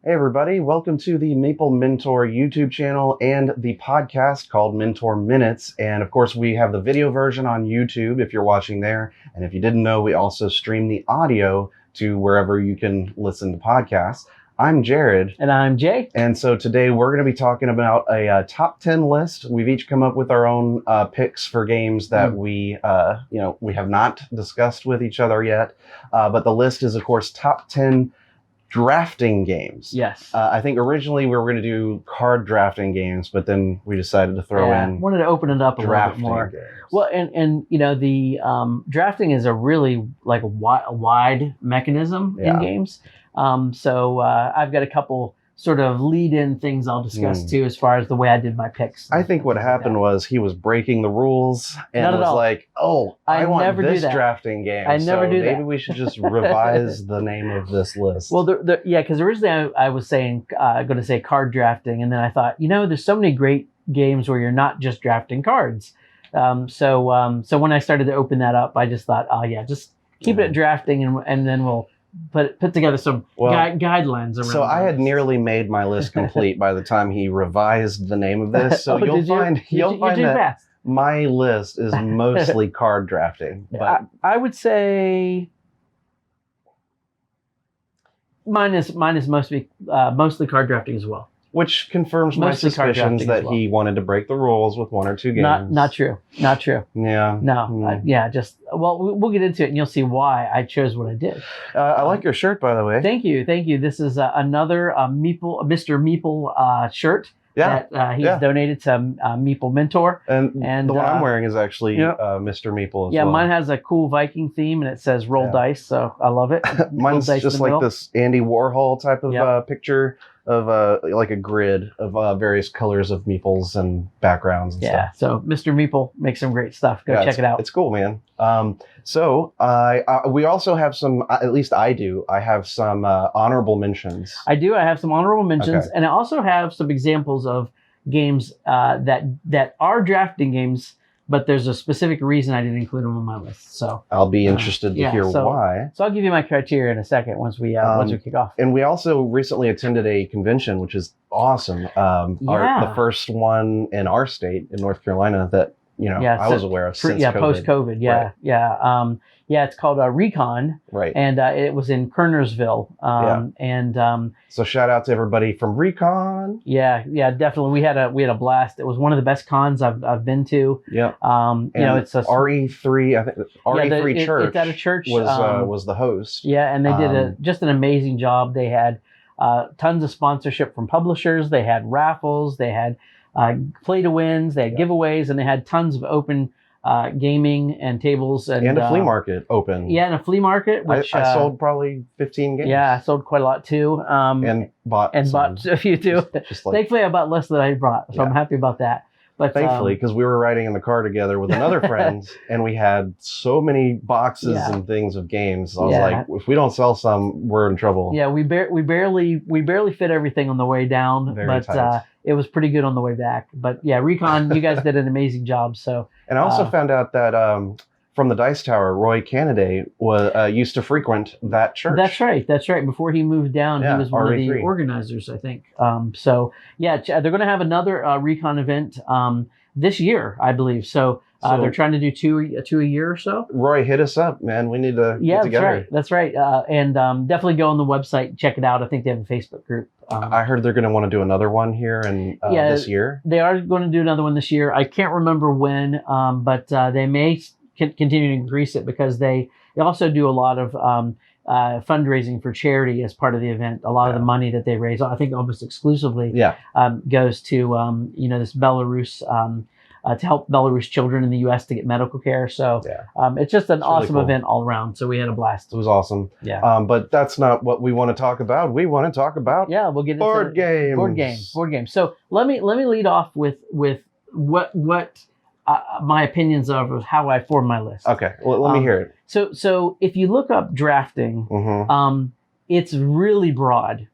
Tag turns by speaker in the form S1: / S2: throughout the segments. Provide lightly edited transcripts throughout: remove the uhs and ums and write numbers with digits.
S1: Hey everybody, welcome to the Meeple Mentor YouTube channel and the podcast called Mentor Minutes. And of course, we have the video version on YouTube if you're watching there. And if you didn't know, we also stream the audio to wherever you can listen to podcasts. I'm Jared.
S2: And I'm Jay.
S1: And so today we're going to be talking about a top 10 list. We've each come up with our own picks for games that we have not discussed with each other yet. But the list is, of course, top 10 drafting games.
S2: Yes.
S1: I think originally we were going to do card drafting games, but then we decided to throw in
S2: wanted to open it up a little bit more.
S1: games.
S2: Well, and you know, the drafting is a really like a wide mechanism in games. So I've got a couple sort of lead-in things I'll discuss too, as far as the way I did my picks.
S1: I think what happened was he was breaking the rules and was like, "Oh, I want this drafting game."
S2: I never do that.
S1: Maybe we should just revise the name of this list.
S2: Well, because originally I was saying going to say card drafting, and then I thought, you know, there's so many great games where you're not just drafting cards. So when I started to open that up, I just thought, oh yeah, just keep it at drafting, and then we'll put together some guidelines around.
S1: So I had nearly made my list complete by the time he revised the name of this. So you'll find that my list is mostly card drafting. But
S2: I would say mine is mostly card drafting as well.
S1: Which confirms my suspicions that he wanted to break the rules with one or two games.
S2: Not true.
S1: Yeah.
S2: No. We'll get into it and you'll see why I chose what I did.
S1: I like your shirt, by the way.
S2: Thank you. This is another Mr. Meeple shirt that he's donated to Meeple Mentor.
S1: And the one I'm wearing is actually Mr. Meeple as well.
S2: Mine has a cool Viking theme and it says roll dice, so I love it.
S1: Mine's just like this Andy Warhol type of picture of like a grid of various colors of meeples and backgrounds and stuff.
S2: So Mr. Meeple makes some great stuff. Go check it out.
S1: It's cool, man. We also have some, at least I do, I have some honorable mentions.
S2: I do. I have some honorable mentions, and I also have some examples of games that are drafting games, but there's a specific reason I didn't include them on my list. So
S1: I'll be interested to hear why.
S2: So I'll give you my criteria in a second once we kick off.
S1: And we also recently attended a convention, which is awesome. The first one in our state in North Carolina that I was aware of since COVID.
S2: Post-COVID. It's called Recon.
S1: Right.
S2: And it was in Kernersville.
S1: So shout out to everybody from Recon.
S2: Yeah, definitely. We had a blast. It was one of the best cons I've been to.
S1: Yeah.
S2: It's a
S1: RE3. I think RE3 Church.
S2: It's at a church.
S1: Was the host.
S2: Yeah, and they did just an amazing job. They had tons of sponsorship from publishers. They had raffles. They had play to wins. They had giveaways, and they had tons of open gaming and tables and
S1: a flea market open.
S2: Yeah, and a flea market. Which
S1: I sold probably 15 games.
S2: Yeah, I sold quite a lot too.
S1: And bought
S2: a few too. Thankfully, I bought less than I brought, so I'm happy about that. But
S1: thankfully, because we were riding in the car together with another friend, and we had so many boxes and things of games. I was like, if we don't sell some, we're in trouble.
S2: Yeah, we barely fit everything on the way down, but it was pretty good on the way back. But yeah, Recon, you guys did an amazing job. So,
S1: and I also found out that from the Dice Tower, Roy Cannaday used to frequent that church.
S2: That's right. Before he moved down, he was one of the organizers, I think. They're going to have another Recon event this year, I believe. So they're trying to do two a year or so.
S1: Roy, hit us up, man. We need to get together.
S2: That's right. And definitely go on the website, check it out. I think they have a Facebook group.
S1: I heard they're going to want to do another one here this year.
S2: They are going to do another one this year. I can't remember when, but they may continue to increase it because they also do a lot of fundraising for charity as part of the event. A lot of the money that they raise, I think almost exclusively, goes to this Belarus to help Belarus children in the U.S. to get medical care. So it's just an awesome event all around. So we had a blast.
S1: It was awesome.
S2: Yeah.
S1: But that's not what we want to talk about. We want to talk about
S2: we'll get
S1: board games.
S2: Board games. So let me lead off with what my opinions of how I form my list.
S1: Okay. Well, let me hear it.
S2: So if you look up drafting, it's really broad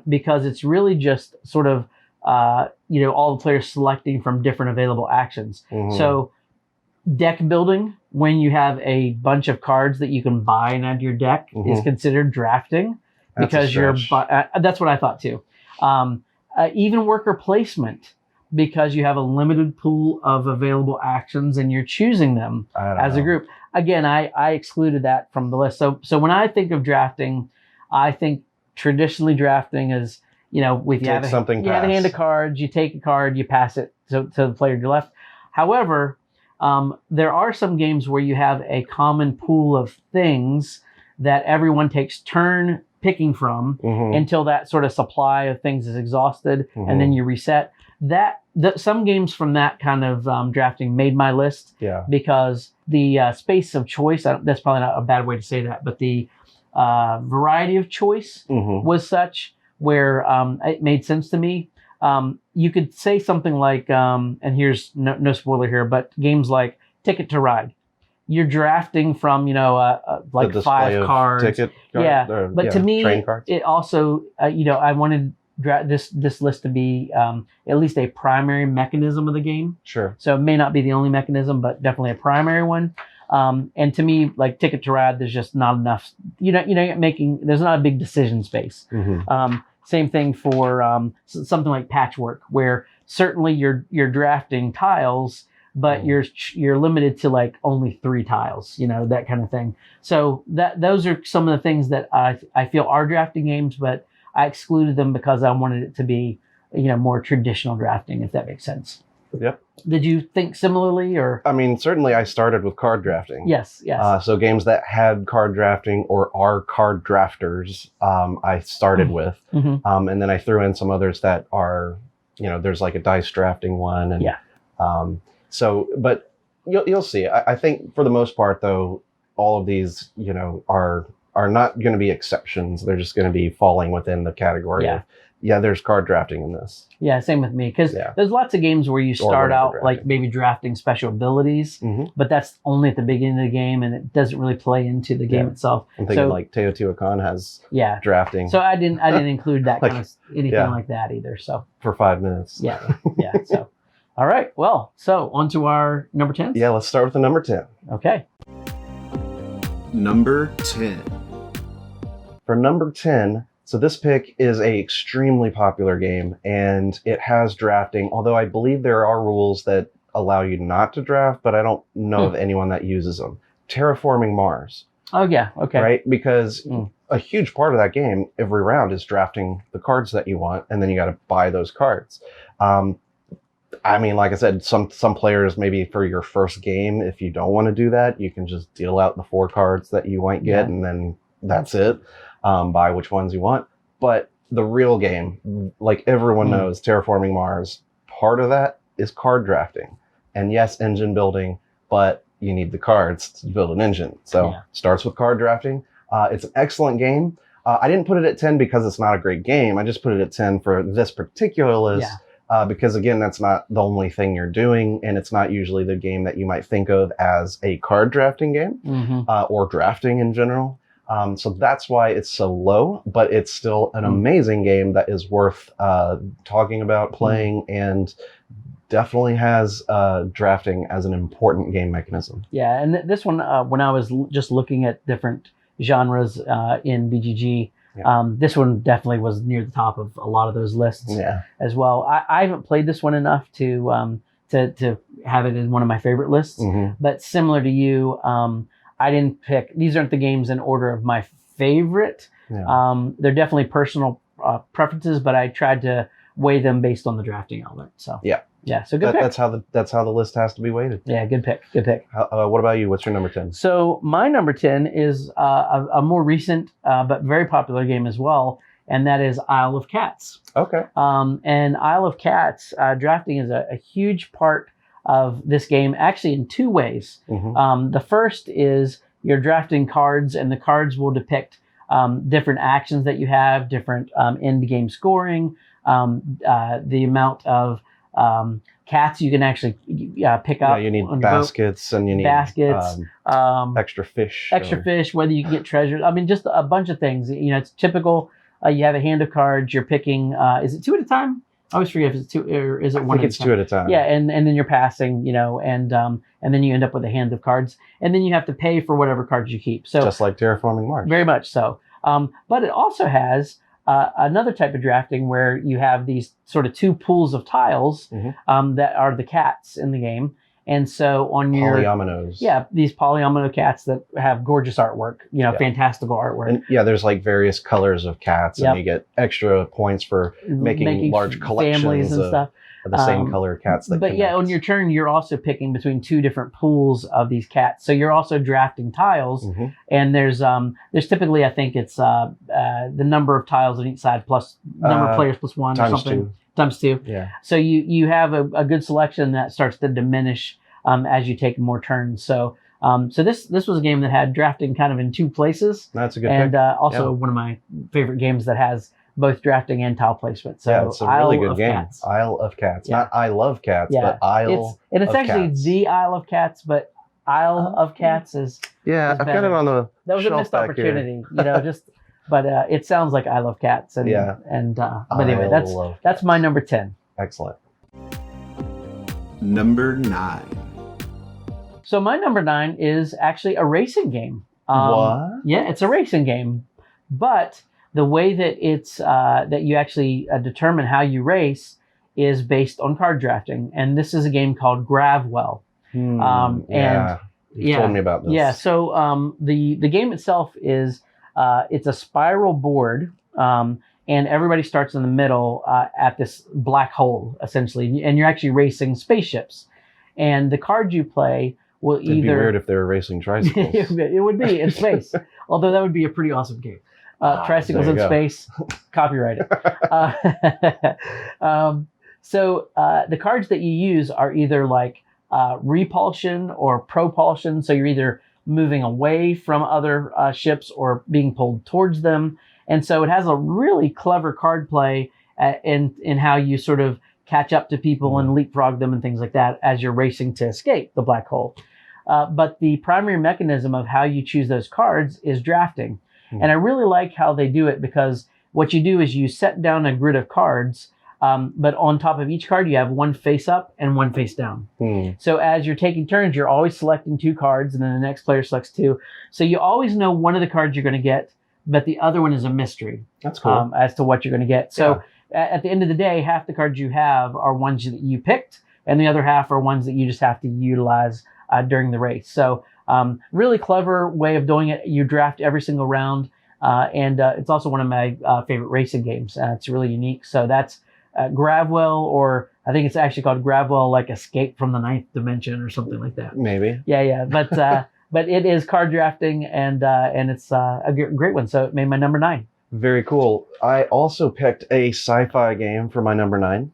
S2: because it's really just sort of all the players selecting from different available actions. So deck building, when you have a bunch of cards that you can buy and add to your deck, is considered drafting.
S1: That's a
S2: because
S1: stretch.
S2: that's what I thought too. Even worker placement, because you have a limited pool of available actions and you're choosing them
S1: I don't
S2: as a
S1: know.
S2: group. Again, I excluded that from the list. So when I think of drafting, I think traditionally drafting is, with
S1: Take something,
S2: you have a hand
S1: pass.
S2: of cards, you take a card, you pass it to the player to your left. However, there are some games where you have a common pool of things that everyone takes turn picking from
S1: Mhm.
S2: until that sort of supply of things is exhausted,
S1: Mhm.
S2: and then you reset. Some games from that kind of drafting made my list
S1: Yeah.
S2: because the space of choice, that's probably not a bad way to say that, but the variety of choice
S1: Mhm.
S2: was such where it made sense to me. You could say something like, and here's no spoiler here, but games like Ticket to Ride. You're drafting from, like
S1: The display
S2: 5
S1: of
S2: cards.
S1: ticket card,
S2: Yeah,
S1: or,
S2: but to me,
S1: train cards.
S2: it also, I wanted this list to be at least a primary mechanism of the game.
S1: Sure.
S2: So it may not be the only mechanism, but definitely a primary one. And to me, like Ticket to Ride, there's just not enough. There's not a big decision space.
S1: Mm-hmm.
S2: Same thing for something like Patchwork, where certainly you're drafting tiles, but you're limited to like only 3 tiles, that kind of thing. So those are some of the things that I feel are drafting games, but I excluded them because I wanted it to be, more traditional drafting, if that makes sense.
S1: Yep.
S2: Did you think similarly, or?
S1: I mean, certainly I started with card drafting.
S2: Yes.
S1: So games that had card drafting or are card drafters, I started with.
S2: Mm-hmm.
S1: And then I threw in some others that are, there's like a dice drafting one. And,
S2: yeah.
S1: But you'll see. I think for the most part, though, all of these, are not going to be exceptions. They're just going to be falling within the category of, there's card drafting in this.
S2: Yeah, same with me. Because there's lots of games where you start out like maybe drafting special abilities, but that's only at the beginning of the game, and it doesn't really play into the game itself.
S1: I'm thinking like Teotihuacan has drafting.
S2: So I didn't include that kind of anything like that either. So
S1: for 5 minutes.
S2: Yeah. So, all right. Well, so on to our number 10.
S1: Yeah, let's start with the number 10.
S2: Okay.
S3: Number 10.
S1: For number 10, so this pick is a extremely popular game, and it has drafting, although I believe there are rules that allow you not to draft, but I don't know of anyone that uses them. Terraforming Mars.
S2: Oh, yeah. Okay.
S1: Right? Because a huge part of that game, every round, is drafting the cards that you want, and then you got to buy those cards. I mean, like I said, some players, maybe for your first game, if you don't want to do that, you can just deal out the 4 cards that you might get, and then that's it. Buy which ones you want. But the real game, like everyone knows, Terraforming Mars, part of that is card drafting. And yes, engine building, but you need the cards to build an engine. So starts with card drafting. It's an excellent game. I didn't put it at 10 because it's not a great game. I just put it at 10 for this particular list. Because again, that's not the only thing you're doing, and it's not usually the game that you might think of as a card drafting game or drafting in general. So that's why it's so low, but it's still an amazing game that is worth talking about, playing, and definitely has drafting as an important game mechanism.
S2: Yeah, and this one, when I was just looking at different genres in BGG, this one definitely was near the top of a lot of those lists as well. I haven't played this one enough to have it in one of my favorite lists, but similar to you, I didn't pick, these aren't the games in order of my favorite. They're definitely personal preferences, but I tried to weigh them based on the drafting element. So so good pick.
S1: That's how the list has to be weighted.
S2: Yeah, good pick.
S1: What about you? What's your number 10?
S2: So my number 10 is a more recent but very popular game as well, and that is Isle of Cats.
S1: Okay.
S2: And Isle of Cats, drafting is a huge part of this game, actually in 2 ways. The first is you're drafting cards, and the cards will depict different actions that you have, different end game scoring, the amount of cats you can actually pick up.
S1: You need baskets, and you need extra fish.
S2: Fish, whether you can get treasures. I mean, just a bunch of things. It's typical. You have a hand of cards. You're picking. Is it 2 at a time? I always forget if it's 2 or is it 1 at a time.
S1: I think it's 2 at a time.
S2: Yeah, and then you're passing, and then you end up with a hand of cards, and then you have to pay for whatever cards you keep. So
S1: just like Terraforming Mars.
S2: Very much so. But it also has another type of drafting where you have these sort of two pools of tiles that are the cats in the game. And so on your
S1: polyominoes,
S2: these polyomino cats that have gorgeous artwork, fantastical artwork.
S1: And there's like various colors of cats, and you get extra points for making large collections
S2: and stuff.
S1: Of the same color cats.
S2: But on your turn, you're also picking between two different pools of these cats. So you're also drafting tiles, and there's typically, I think it's the number of tiles on each side plus number of players plus one or something. Times two.
S1: Yeah.
S2: So you have a good selection that starts to diminish as you take more turns. So this was a game that had drafting kind of in two places.
S1: That's a good
S2: and
S1: pick.
S2: Also one of my favorite games that has both drafting and tile placement. So
S1: it's a really good game.
S2: Cats.
S1: Isle of Cats. Not I Love Cats, but Isle
S2: and it's
S1: of
S2: actually
S1: Cats.
S2: the Isle of Cats, but Isle of Cats is
S1: I've got it on the
S2: that was a missed opportunity, but it sounds like I Love Cats. And but anyway, that's my number 10.
S1: Excellent.
S3: Number 9.
S2: So my number 9 is actually a racing game.
S1: What?
S2: Yeah, it's a racing game, but the way that it's that you actually determine how you race is based on card drafting, and this is a game called Gravwell.
S1: You told me about this.
S2: Yeah, so the game itself is it's a spiral board, and everybody starts in the middle at this black hole essentially, and you're actually racing spaceships, and the cards you play will
S1: It'd be weird if they were racing tricycles.
S2: It would be in space, although that would be a pretty awesome game. Tricycles in space, copyrighted. So the cards that you use are either like repulsion or propulsion. So you're either moving away from other ships or being pulled towards them. And so it has a really clever card play in how you sort of catch up to people and leapfrog them and things like that as you're racing to escape the black hole. But the primary mechanism of how you choose those cards is drafting. And I really like how they do it, because what you do is you set down a grid of cards, but on top of each card, you have one face up and one face down. So as you're taking turns, you're always selecting 2 cards, and then the next player selects 2. So you always know one of the cards you're going to get, but the other one is a mystery.
S1: That's cool.
S2: As to what you're going to get. So at the end of the day, half the cards you have are ones that you picked, and the other half are ones that you just have to utilize during the race. So really clever way of doing it. You draft every single round, and it's also one of my favorite racing games. It's really unique. So that's Gravwell, or I think it's actually called Gravwell, like Escape from the Ninth Dimension or something like that.
S1: Maybe.
S2: Yeah. But but it is card drafting, and it's a great one. So it made my number 9.
S1: Very cool. I also picked a sci-fi game for my number 9.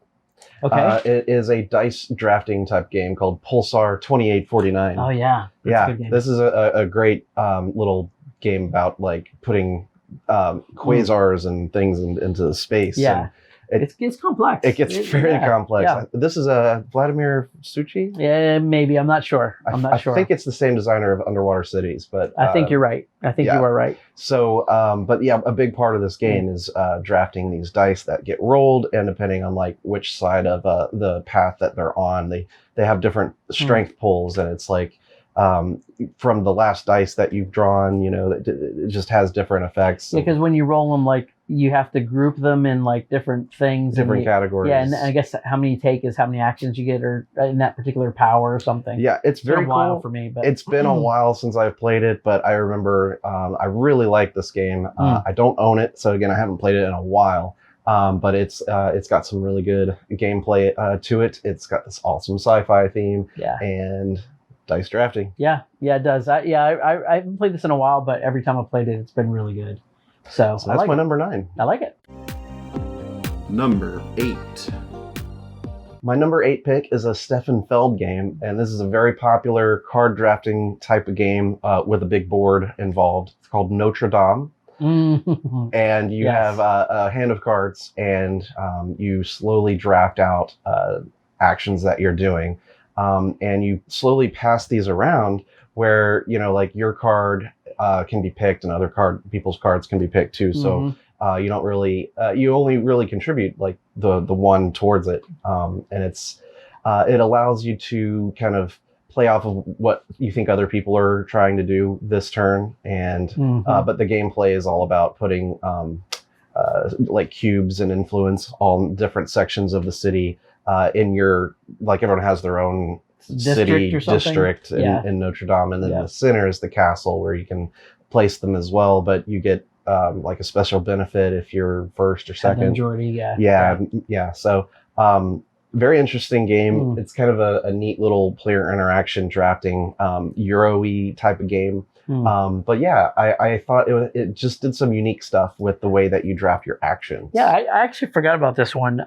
S2: Okay.
S1: It is a dice drafting type game called Pulsar 2849.
S2: Oh yeah. That's a good game.
S1: This is a great little game about like putting quasars and things into space.
S2: Yeah. It's complex.
S1: It gets very complex.
S2: Yeah.
S1: This is a Vladimir Suchi?
S2: Yeah, maybe. I'm not sure.
S1: I think it's the same designer of Underwater Cities, but
S2: I think you're right. I think you are right.
S1: So, but yeah, a big part of this game is drafting these dice that get rolled, and depending on like which side of the path that they're on, they have different strength pulls, and it's like from the last dice that you've drawn, it just has different effects.
S2: Yeah, because when you roll them, like you have to group them in like different things,
S1: different categories.
S2: Yeah, and I guess how many you take is how many actions you get, or in that particular power or something.
S1: Yeah, it's very
S2: been a while for me, but
S1: it's been a while since I've played it. But I remember I really like this game. I don't own it, so again, I haven't played it in a while. But it's got some really good gameplay to it. It's got this awesome sci-fi theme.
S2: Yeah.
S1: And dice drafting.
S2: Yeah, it does. I haven't played this in a while, but every time I've played it, it's been really good. So
S1: that's my number 9.
S2: I like it.
S3: Number 8.
S1: My number 8 pick is a Stefan Feld game, and this is a very popular card drafting type of game with a big board involved. It's called Notre Dame. And you have a hand of cards, and you slowly draft out actions that you're doing. And you slowly pass these around where, like your card can be picked and other people's cards can be picked too. So you don't really, you only really contribute like the one towards it. And it allows you to kind of play off of what you think other people are trying to do this turn, and but the gameplay is all about putting like cubes and influence all different sections of the city in your, like everyone has their own district in Notre Dame, and then the center is the castle where you can place them as well, but you get like a special benefit if you're first or second.
S2: Majority,
S1: So very interesting game. It's kind of a neat little player interaction drafting Euro-y type of game. But yeah, I thought it just did some unique stuff with the way that you draft your actions.
S2: Yeah, I actually forgot about this one.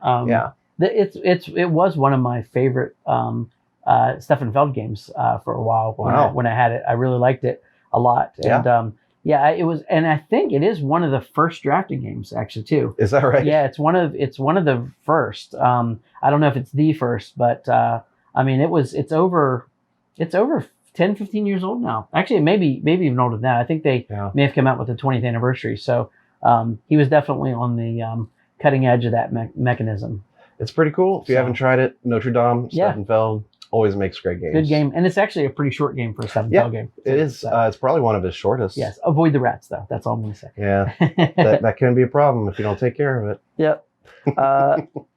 S2: It was one of my favorite Stefan Feld games for a while. When I had it, I really liked it a lot. And it was, and I think it is one of the first drafting games actually too.
S1: Is that right?
S2: Yeah, it's one of the first. I don't know if it's the first, but I mean, it's over 10, 15 years old now. Actually, maybe even older than that. I think they may have come out with the 20th anniversary. So he was definitely on the cutting edge of that mechanism.
S1: It's pretty cool. If you haven't tried it, Notre Dame, Stefan Feld always makes great games.
S2: Good game. And it's actually a pretty short game for a Stefan Feld game.
S1: It is. It's probably one of his shortest.
S2: Yes. Avoid the rats, though. That's all I'm going to say.
S1: Yeah. that can be a problem if you don't take care of it.
S2: Yep.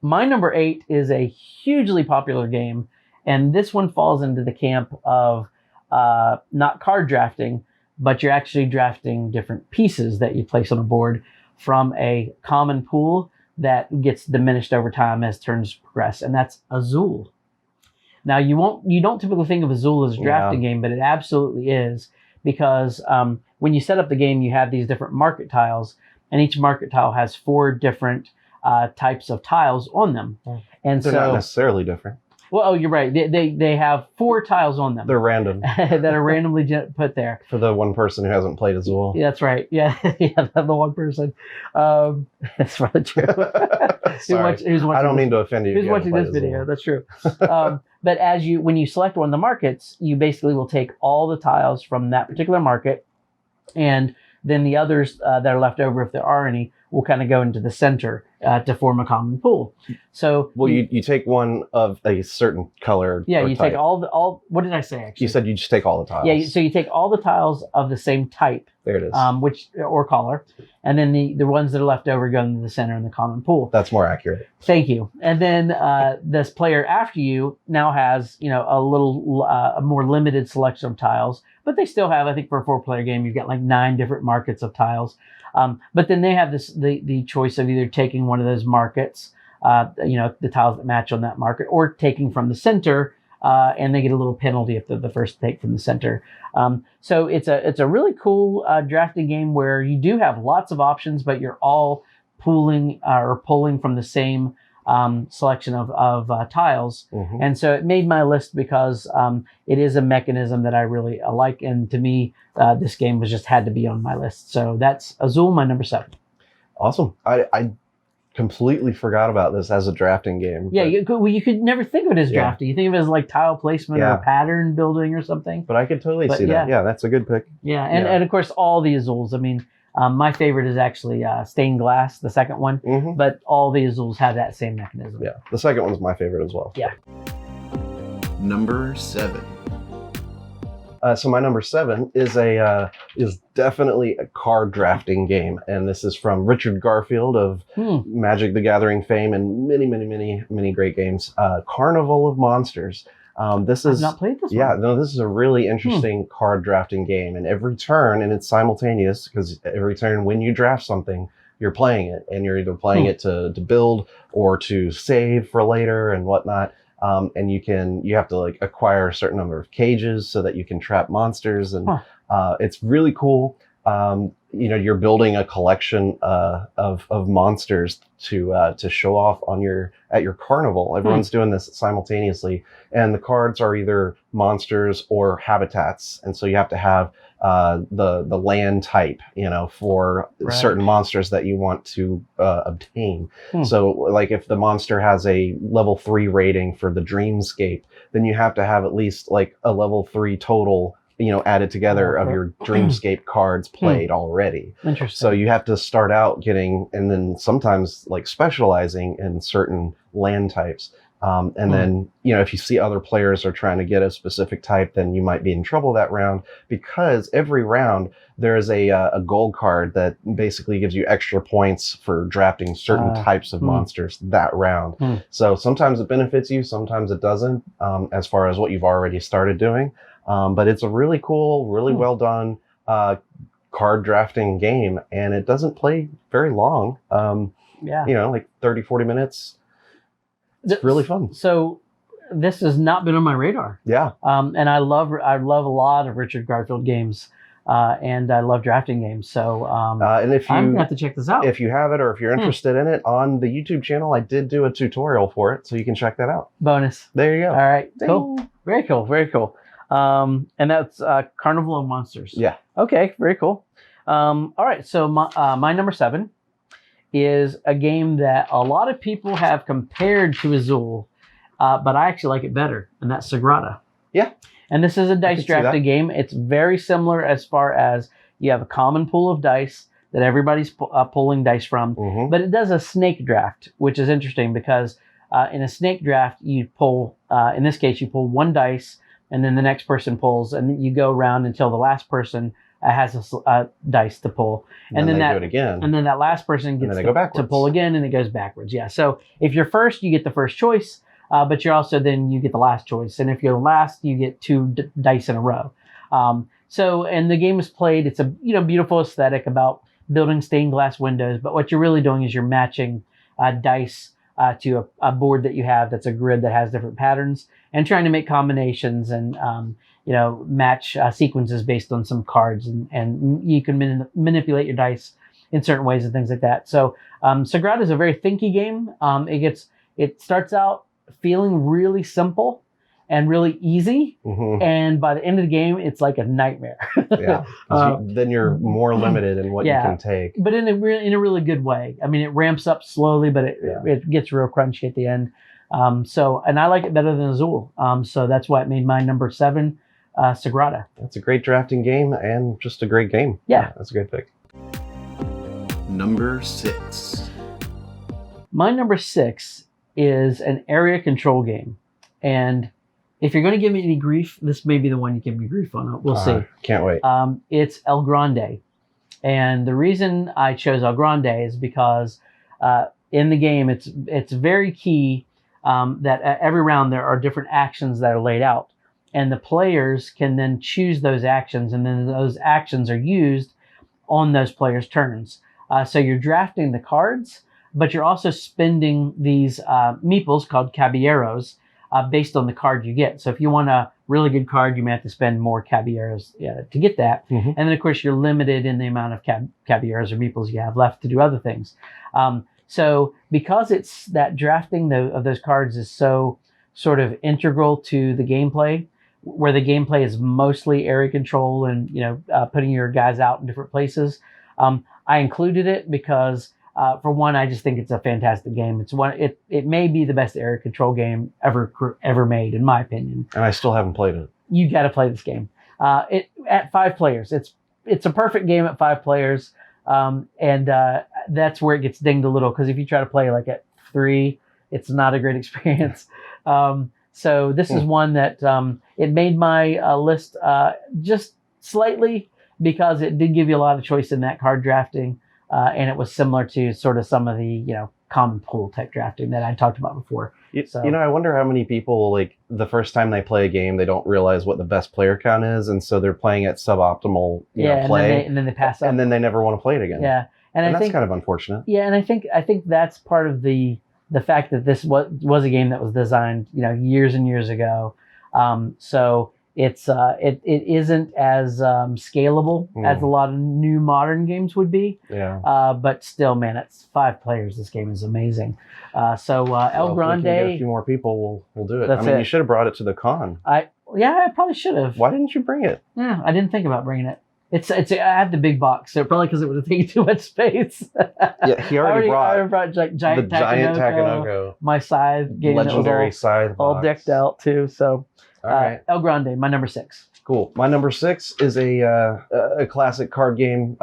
S2: My number 8 is a hugely popular game. And this one falls into the camp of not card drafting, but you're actually drafting different pieces that you place on a board from a common pool that gets diminished over time as turns progress, and that's Azul. Now you don't typically think of Azul as a drafting game, but it absolutely is, because when you set up the game, you have these different market tiles, and each market tile has 4 different types of tiles on them, and
S1: they're not necessarily different.
S2: Well, you're right. They have 4 tiles on them.
S1: They're random.
S2: that are randomly put there.
S1: For the one person who hasn't played Azul.
S2: Yeah, that's right. Yeah, the one person. That's probably true.
S1: Sorry. I don't mean to offend you.
S2: Who's watching this video? That's true. But when you select one of the markets, you basically will take all the tiles from that particular market, and then the others that are left over, if there are any, will kind of go into the center to form a common pool. So,
S1: you take one of a certain color.
S2: Yeah, you
S1: type.
S2: take all. What did I say? Actually,
S1: you said you just take all the tiles.
S2: Yeah, so you take all the tiles of the same type.
S1: There it is.
S2: Or color, and then the ones that are left over go into the center in the common pool.
S1: That's more accurate.
S2: Thank you. And then this player after you now has a more limited selection of tiles, but they still have, I think, for a 4-player game, you've got like 9 different markets of tiles. But then they have the choice of either taking one of those markets, the tiles that match on that market, or taking from the center, and they get a little penalty if they're the first to take from the center. So it's a really cool drafting game where you do have lots of options, but you're all pulling from the same selection of tiles. And so it made my list because it is a mechanism that I really like, and to me this game just had to be on my list. So that's Azul, my number 7.
S1: Awesome. I completely forgot about this as a drafting game.
S2: Yeah, you could never think of it as drafting. You think of it as like tile placement or pattern building or something.
S1: But I could totally see that. Yeah, that's a good pick.
S2: Yeah, and of course all the Azuls. I mean, my favorite is actually Stained Glass, the second one, but all the Azuls have that same mechanism.
S1: Yeah, the second one's my favorite as well.
S2: Yeah.
S3: Number 7.
S1: So my number 7 is definitely a card drafting game, and this is from Richard Garfield of Magic the Gathering fame and many great games. Carnival of Monsters. I've
S2: not played this one.
S1: Yeah, no, this is a really interesting card drafting game, and every turn, and it's simultaneous, because every turn when you draft something, you're playing it, and you're either playing it to build or to save for later and whatnot. And you have to like acquire a certain number of cages so that you can trap monsters, and it's really cool. You're building a collection of monsters to show off at your carnival. Everyone's doing this simultaneously, and the cards are either monsters or habitats, and so you have to have the land type, for certain monsters that you want to obtain. So like if the monster has a level 3 rating for the dreamscape, then you have to have at least like a level 3 total, added together of your dreamscape cards played already.
S2: Interesting.
S1: So you have to start out getting, and then sometimes like specializing in certain land types. And then, if you see other players are trying to get a specific type, then you might be in trouble that round, because every round there is a gold card that basically gives you extra points for drafting certain types of monsters that round. So sometimes it benefits you, sometimes it doesn't, as far as what you've already started doing. But it's a really cool, really well done card drafting game, and it doesn't play very long. Like 30, 40 minutes. It's really fun.
S2: So this has not been on my radar.
S1: Yeah.
S2: And I love a lot of Richard Garfield games, and I love drafting games. So
S1: and if
S2: I'm gonna have to check this out.
S1: If you have it, or if you're interested in it, on the YouTube channel, I did do a tutorial for it, so you can check that out.
S2: Bonus.
S1: There you go.
S2: All right. Ding. Cool. Very cool. Very cool. And that's Carnival of Monsters.
S1: Yeah.
S2: Okay. Very cool. All right. So my number 7 is a game that a lot of people have compared to Azul, but I actually like it better, and that's Sagrada.
S1: Yeah.
S2: And this is a dice drafting game. It's very similar as far as you have a common pool of dice that everybody's pulling dice from, but it does a snake draft, which is interesting because in a snake draft, you pull, in this case, you pull one dice, and then the next person pulls, and you go around until the last person has a dice to pull, and then
S1: they do it again,
S2: and then that last person gets to pull again, and it goes backwards. Yeah. So if you're first, you get the first choice, but you're also you get the last choice, and if you're last, you get 2 dice in a row. And the game is played. It's a beautiful aesthetic about building stained glass windows, but what you're really doing is you're matching dice to a board that you have that's a grid that has different patterns, and trying to make combinations and match sequences based on some cards, and you can manipulate your dice in certain ways and things like that. So Sagrada is a very thinky game. It starts out feeling really simple and really easy, and by the end of the game, it's like a nightmare.
S1: Yeah, then you're more limited in what you can take,
S2: but in a really good way. I mean, it ramps up slowly, but it gets real crunchy at the end. And I like it better than Azul. So that's why it made my number 7. Sagrada.
S1: That's a great drafting game and just a great game.
S2: Yeah.
S1: That's a good pick.
S3: Number 6.
S2: My number 6 is an area control game. And if you're going to give me any grief, this may be the one you give me grief on. We'll see.
S1: Can't wait.
S2: It's El Grande. And the reason I chose El Grande is because in the game, it's very key that every round there are different actions that are laid out. And the players can then choose those actions, and then those actions are used on those players' turns. So you're drafting the cards, but you're also spending these meeples called caballeros based on the card you get. So if you want a really good card, you may have to spend more caballeros to get that. And then, of course, you're limited in the amount of caballeros or meeples you have left to do other things. So because it's that drafting of those cards is so sort of integral to the gameplay, where the gameplay is mostly area control and putting your guys out in different places, I included it because for one, I just think it's a fantastic game. It may be the best area control game ever made, in my opinion.
S1: And I still haven't played it.
S2: You got to play this game. At 5 players, it's a perfect game at 5 players, and that's where it gets dinged a little, because if you try to play like at 3, it's not a great experience. So this is one that it made my list just slightly, because it did give you a lot of choice in that card drafting, and it was similar to sort of some of the common pool type drafting that I talked about before.
S1: I wonder how many people, like, the first time they play a game, they don't realize what the best player count is, and so they're playing at suboptimal play,
S2: and then they pass up,
S1: and then they never want to play it again.
S2: Yeah, and I
S1: that's
S2: think
S1: kind of unfortunate.
S2: Yeah, and I think that's part of the fact that this was a game that was designed years and years ago. So it isn't as scalable as a lot of new modern games would be.
S1: Yeah.
S2: But still, man, it's 5 players. This game is amazing. El Grande.
S1: If we can get a few more people, we'll do it.
S2: That's
S1: you should have brought it to the con.
S2: I probably should have.
S1: Why didn't you bring it?
S2: Yeah, I didn't think about bringing it. I have the big box, so probably because it would have taken too much space.
S1: Yeah, he already brought
S2: giant
S1: Takenoko,
S2: my scythe game,
S1: legendary scythe,
S2: all decked out too. So,
S1: all right.
S2: El Grande, my number 6.
S1: Cool. My number 6 is a classic card game,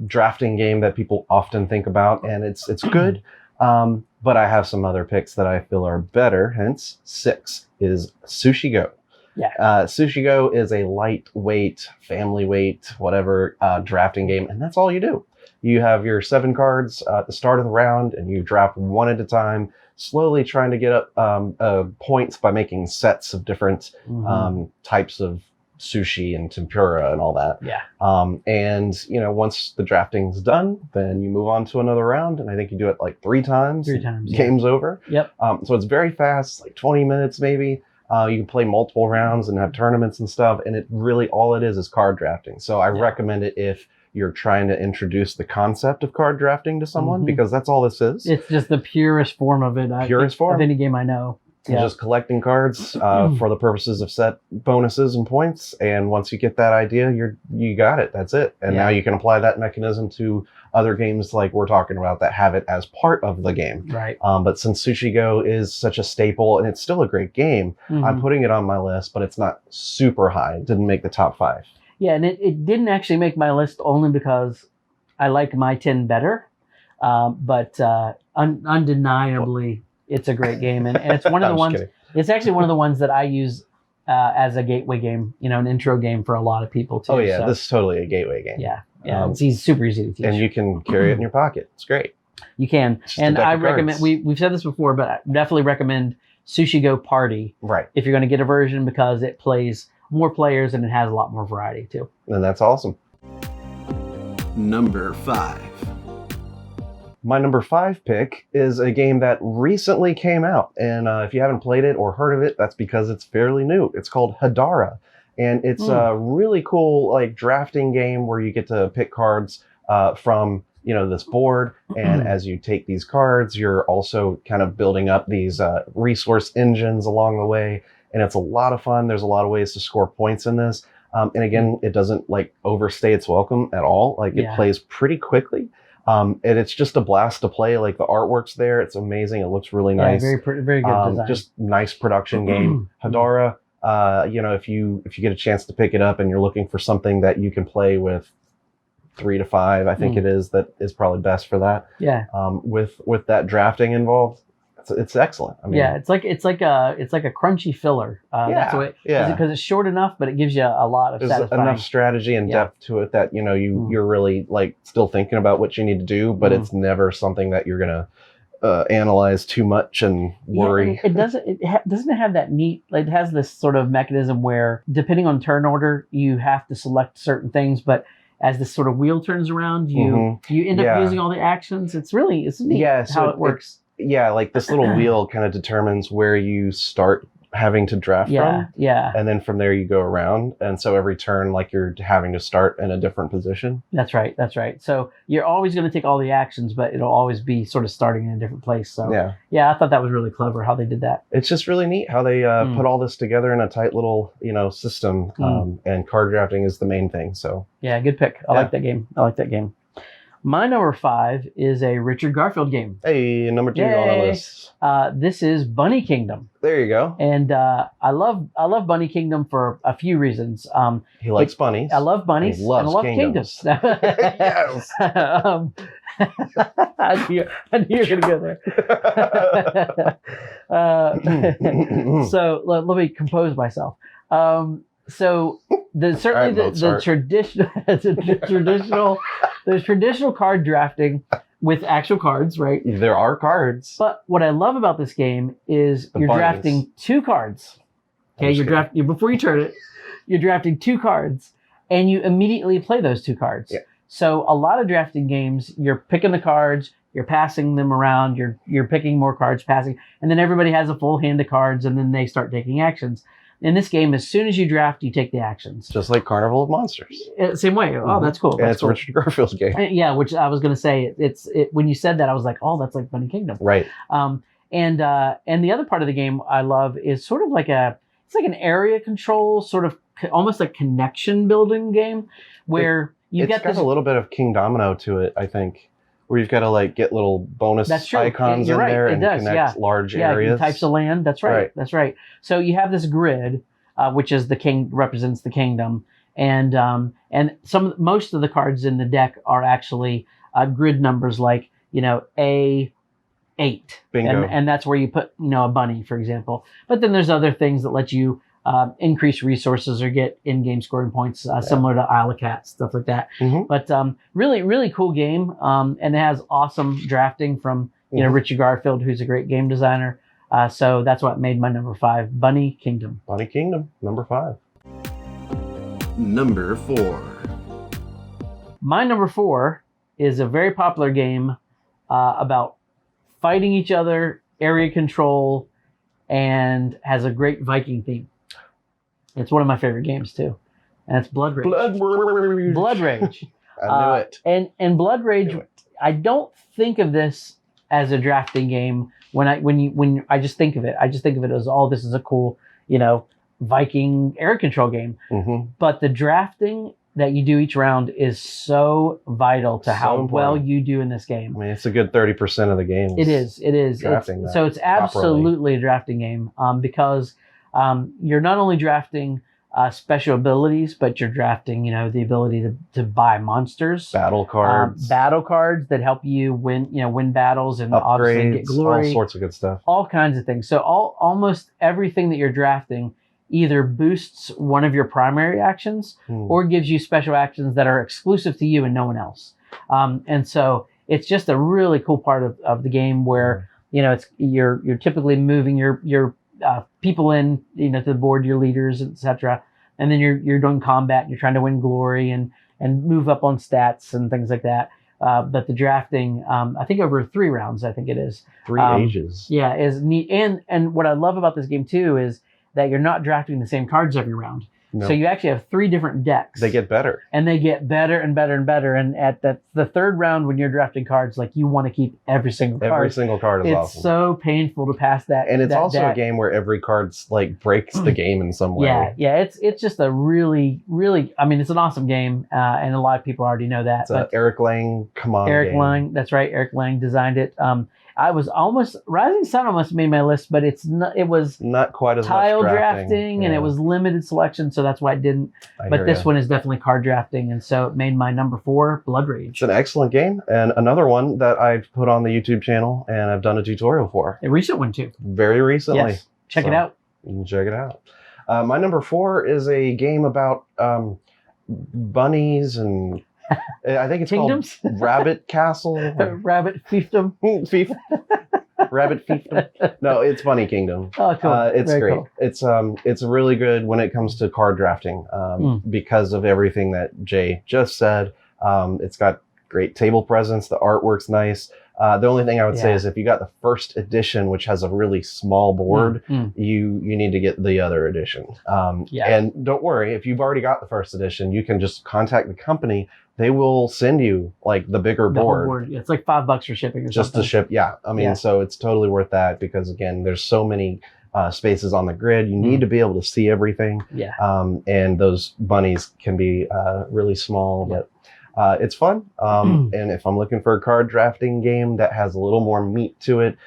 S1: drafting game that people often think about, and it's good. But I have some other picks that I feel are better. Hence, 6 is Sushi Go.
S2: Yeah.
S1: Sushi Go is a lightweight, family weight, whatever drafting game, and that's all you do. You have your 7 cards at the start of the round, and you draft one at a time, slowly trying to get up points by making sets of different types of sushi and tempura and all that.
S2: Yeah.
S1: And once the drafting's done, then you move on to another round, and I think you do it like 3 times.
S2: 3 times.
S1: Game's over.
S2: Yep.
S1: So it's very fast, like 20 minutes maybe. You can play multiple rounds and have tournaments and stuff, and it really all it is card drafting. So I recommend it if you're trying to introduce the concept of card drafting to someone, because that's all this is.
S2: It's just the purest form of it.
S1: Purest form
S2: of any game I know.
S1: You're just collecting cards for the purposes of set bonuses and points. And once you get that idea, you got it. That's it. And now you can apply that mechanism to other games like we're talking about that have it as part of the game.
S2: Right.
S1: But since Sushi Go is such a staple and it's still a great game, I'm putting it on my list, but it's not super high. It didn't make the top 5.
S2: Yeah, and it didn't actually make my list only because I like my 10 better. But undeniably, it's a great game, and it's one of the ones. Kidding. It's actually one of the ones that I use as a gateway game. An intro game for a lot of people too.
S1: Oh yeah, this is totally a gateway game.
S2: Yeah, it's super easy to teach,
S1: and you can carry it in your pocket. It's great.
S2: You can, and I recommend. We've said this before, but I definitely recommend Sushi Go Party.
S1: Right.
S2: If you're going to get a version, because it plays more players and it has a lot more variety too.
S1: And that's awesome.
S3: Number 5.
S1: My number 5 pick is a game that recently came out. And if you haven't played it or heard of it, that's because it's fairly new. It's called Hadara. And it's a really cool drafting game where you get to pick cards from this board. And as you take these cards, you're also kind of building up these resource engines along the way. And it's a lot of fun. There's a lot of ways to score points in this. And again, it doesn't overstay its welcome at all. It plays pretty quickly. And it's just a blast to play. The artwork's there. It's amazing. It looks really nice.
S2: Very good design.
S1: Just nice production game. Hadara, if you get a chance to pick it up and you're looking for something that you can play with 3 to 5, I think it is, that is probably best for that.
S2: Yeah.
S1: With that drafting involved, it's excellent. I mean,
S2: it's like a crunchy filler. That's the way. Because it's short enough, but it gives you a lot of satisfying.
S1: Enough strategy and depth to it that you're really still thinking about what you need to do, but it's never something that you're gonna analyze too much and worry.
S2: It doesn't. Doesn't have that neat. It has this sort of mechanism where, depending on turn order, you have to select certain things, but as this sort of wheel turns around, you end up using all the actions. It's neat how it works. This little wheel kind of determines where you start having to draft from. Yeah.
S1: And then from there you go around. And so every turn, you're having to start in a different position.
S2: That's right. So you're always going to take all the actions, but it'll always be sort of starting in a different place. So I thought that was really clever how they did that.
S1: It's just really neat how they put all this together in a tight little, system. And card drafting is the main thing. So
S2: yeah, good pick. I like that game. My number 5 is a Richard Garfield game.
S1: Hey, number 2 on the list.
S2: This is Bunny Kingdom.
S1: There you go.
S2: And I love Bunny Kingdom for a few reasons.
S1: He likes bunnies.
S2: I love bunnies.
S1: And he loves
S2: and I love
S1: kingdoms.
S2: Yes. I knew you were going to go there. So let me compose myself. So there's traditional card drafting with actual cards, right?
S1: There are cards.
S2: But what I love about this game is you're drafting 2 cards. Okay, before you turn it, you're drafting 2 cards, and you immediately play those 2 cards.
S1: Yeah.
S2: So a lot of drafting games, you're picking the cards, you're passing them around, you're picking more cards, passing, and then everybody has a full hand of cards, and then they start taking actions. In this game, as soon as you draft, you take the actions.
S1: Just like Carnival of Monsters.
S2: Same way. Oh, that's cool.
S1: And it's
S2: cool.
S1: Richard Garfield's game.
S2: Yeah, which I was going to say. When you said that, I was like, oh, that's like Bunny Kingdom.
S1: Right.
S2: And the other part of the game I love is sort of it's like an area control, sort of almost a connection building game where
S1: it's got a little bit of King Domino to it, I think. Where you've got to get little bonus icons in there and connect large areas.
S2: Types of land. That's right. That's right. So you have this grid, which is represents the kingdom, and most of the cards in the deck are actually grid numbers like A 8.
S1: Bingo.
S2: And that's where you put, a bunny, for example. But then there's other things that let you increase resources or get in-game scoring points, similar to Isle of Cats, stuff like that.
S1: Mhm.
S2: But really, really cool game. And it has awesome drafting from, Richie Garfield, who's a great game designer. So that's what made my number 5, Bunny Kingdom.
S1: Bunny Kingdom, number 5.
S3: Number 4.
S2: My number 4 is a very popular game about fighting each other, area control, and has a great Viking theme. It's one of my favorite games too, and it's Blood Rage. Blood Rage.
S1: I knew it.
S2: And Blood Rage. I don't think of this as a drafting game when I just think of it. I just think of it as, this is a cool, Viking area control game.
S1: Mm-hmm.
S2: But the drafting that you do each round is so vital to how well you do in this game.
S1: I mean, it's a good 30% of the game.
S2: It is.
S1: Drafting
S2: So it's absolutely a drafting game because you're not only drafting special abilities, but you're drafting, the ability to buy monsters,
S1: battle cards
S2: that help you win battles and
S1: upgrades,
S2: obviously get glory,
S1: all sorts of good stuff,
S2: all kinds of things. So almost everything that you're drafting either boosts one of your primary actions or gives you special actions that are exclusive to you and no one else. And so it's just a really cool part of the game where, you're typically moving your people in, to the board, your leaders, etc. And then you're doing combat and you're trying to win glory and move up on stats and things like that. But the drafting, I think over 3 rounds, I think it is.
S1: 3 ages.
S2: Yeah, is neat. And what I love about this game too is that you're not drafting the same cards every round.
S1: No.
S2: So you actually have 3 different decks.
S1: They get better.
S2: And they get better and better and better. And at the 3rd round, when you're drafting cards, like you want to keep every single card.
S1: Every single card is awesome.
S2: It's so painful to pass that.
S1: And it's also
S2: deck.
S1: a game where every card's breaks the game in some way.
S2: Yeah. It's just a really, really, it's an awesome game. And a lot of people already know that.
S1: It's an Eric Lang command
S2: Eric
S1: game.
S2: Lang, that's right. Eric Lang designed it. I was almost Rising Sun almost made my list, but it was
S1: not quite as
S2: tile
S1: much
S2: drafting and it was limited selection, so that's why it didn't. But this one is definitely card drafting, and so it made my number 4, Blood Rage.
S1: It's an excellent game, and another one that I've put on the YouTube channel and I've done a tutorial for.
S2: A recent one too.
S1: Very recently.
S2: Yes. Check it out.
S1: You can check it out. My number 4 is a game about bunnies and I think it's
S2: Kingdoms?
S1: called Rabbit Castle.
S2: Rabbit Fiefdom.
S1: Rabbit Fiefdom. No, it's Bunny Kingdom.
S2: Oh, cool.
S1: It's
S2: Very
S1: great.
S2: Cool.
S1: It's really good when it comes to card drafting because of everything that Jay just said. It's got great table presence. The artwork's nice. The only thing I would say is if you got the 1st edition, which has a really small board, you need to get the other edition. And don't worry, if you've already got the 1st edition, you can just contact the company. They will send you the bigger board.
S2: It's like $5 for shipping or
S1: just
S2: something.
S1: to ship. Yeah. So it's totally worth that because again, there's so many spaces on the grid. You need to be able to see everything.
S2: Yeah.
S1: And those bunnies can be really small, but it's fun. And if I'm looking for a card drafting game that has a little more meat to it,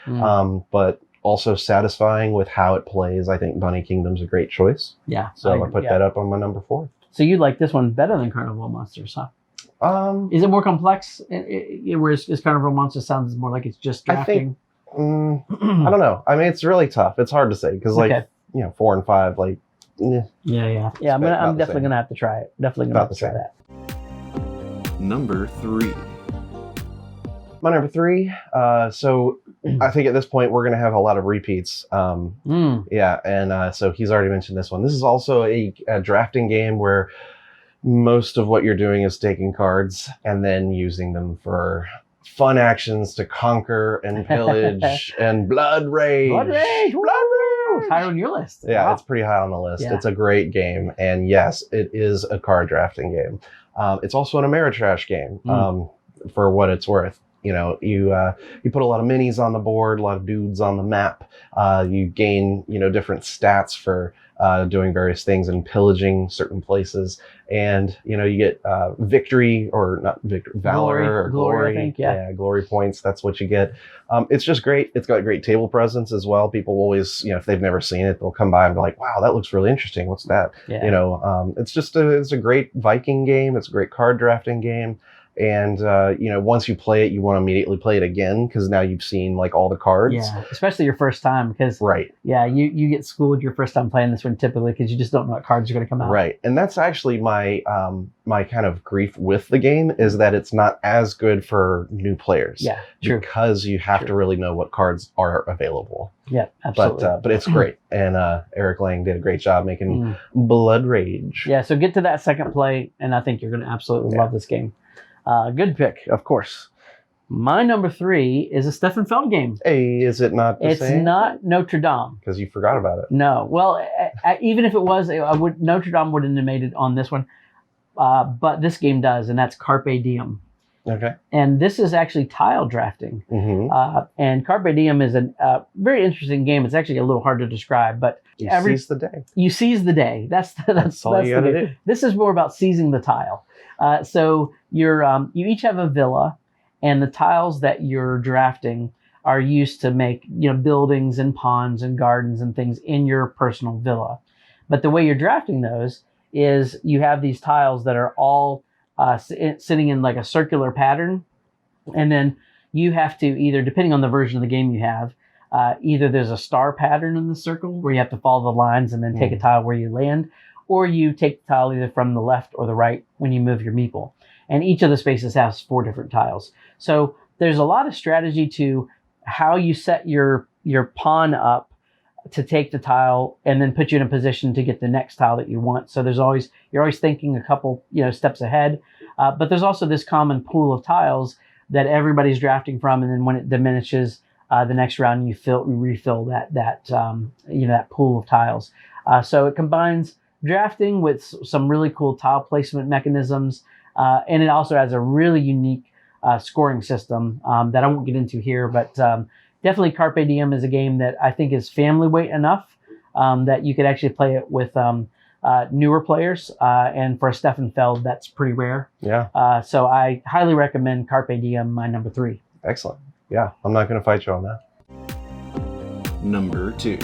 S1: but also satisfying with how it plays, I think Bunny Kingdom's a great choice.
S2: Yeah.
S1: So I put that up on my number 4.
S2: So you like this one better than Carnival Monsters, huh? Is it more complex? Whereas Carnival Monsters sounds more like it's just drafting.
S1: I don't know. It's really tough. It's hard to say because 4 and 5,
S2: Yeah. I'm definitely gonna have to try it. Definitely gonna have to try that.
S3: Number 3.
S1: My number 3. So I think at this point we're going to have a lot of repeats. Yeah, and so he's already mentioned this one. This is also a drafting game where most of what you're doing is taking cards and then using them for fun actions to conquer and pillage and Blood Rage.
S2: Blood Rage! It's higher on your list.
S1: Yeah,
S2: Wow.
S1: it's pretty high on the list.
S2: Yeah.
S1: It's a great game, and yes, it is a card drafting game. It's also an Ameritrash game, for what it's worth. You put a lot of minis on the board, a lot of dudes on the map. You gain, different stats for doing various things and pillaging certain places. And, you get victory or not victory, valor or glory.
S2: I think, yeah.
S1: Glory points. That's what you get. It's just great. It's got great table presence as well. People always, if they've never seen it, they'll come by and be like, wow, that looks really interesting. What's that?
S2: Yeah.
S1: It's a great Viking game. It's a great card drafting game. And once you play it, you want to immediately play it again because now you've seen like all the cards.
S2: Yeah, especially your first time because
S1: Right.
S2: Yeah, you get schooled your first time playing this one typically because you just don't know what cards are going to come out.
S1: Right. And that's actually my my kind of grief with the game is that it's not as good for new players.
S2: Yeah, true.
S1: Because you have to really know what cards are available.
S2: Yeah, absolutely.
S1: But it's great. And Eric Lang did a great job making Blood Rage.
S2: Yeah, so get to that second play, and I think you're going to absolutely love this game. Good pick, of course. My number 3 is a Stefan Feld game.
S1: Hey, is it not the same?
S2: It's not Notre Dame.
S1: Because you forgot about it.
S2: No. Well, even if it was, Notre Dame wouldn't have made it on this one. But this game does, and that's Carpe Diem.
S1: Okay.
S2: And this is actually tile drafting. And Carpe Diem is a very interesting game. It's actually a little hard to describe, but
S1: You seize the day.
S2: You seize the day. That's
S1: all you gotta do.
S2: This is more about seizing the tile. So you each have a villa, and the tiles that you're drafting are used to make buildings and ponds and gardens and things in your personal villa. But the way you're drafting those is you have these tiles that are all sitting in like a circular pattern, and then you have to either, depending on the version of the game you have, either there's a star pattern in the circle where you have to follow the lines and then take a tile where you land, or you take the tile either from the left or the right when you move your meeple. And each of the spaces has 4 different tiles. So there's a lot of strategy to how you set your pawn up to take the tile and then put you in a position to get the next tile that you want. So you're always thinking a couple steps ahead. But there's also this common pool of tiles that everybody's drafting from, and then when it diminishes the next round, you refill that pool of tiles. So it combines drafting with some really cool tile placement mechanisms, and it also has a really unique scoring system that I won't get into here, but definitely Carpe Diem is a game that I think is family weight enough that you could actually play it with newer players, and for Stefan Feld, that's pretty rare.
S1: Yeah.
S2: So I highly recommend Carpe Diem, my number 3.
S1: Excellent. Yeah, I'm not going to fight you on that.
S3: Number 2.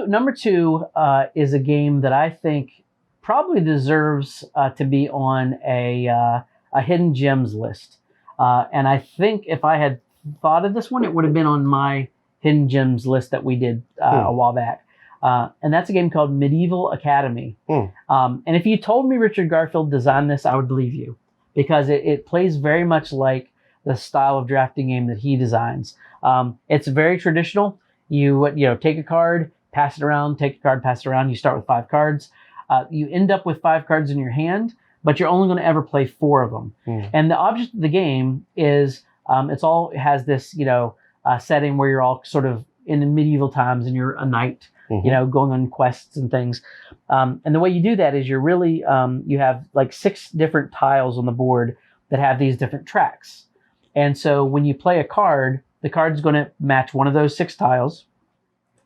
S2: Number 2 is a game that I think probably deserves to be on a hidden gems list. And I think if I had thought of this one, it would have been on my hidden gems list that we did a while back. And that's a game called Medieval Academy. And if you told me Richard Garfield designed this, I would believe you, because it plays very much like the style of drafting game that he designs. It's very traditional. You take a card, pass it around, take a card, pass it around. You start with 5 cards. You end up with 5 cards in your hand, but you're only going to ever play 4 of them. And the object of the game is it has this setting where you're all sort of in the medieval times and you're a knight, going on quests and things. And the way you do that is you're really you have like 6 different tiles on the board that have these different tracks. And so when you play a card, the card's going to match one of those 6 tiles,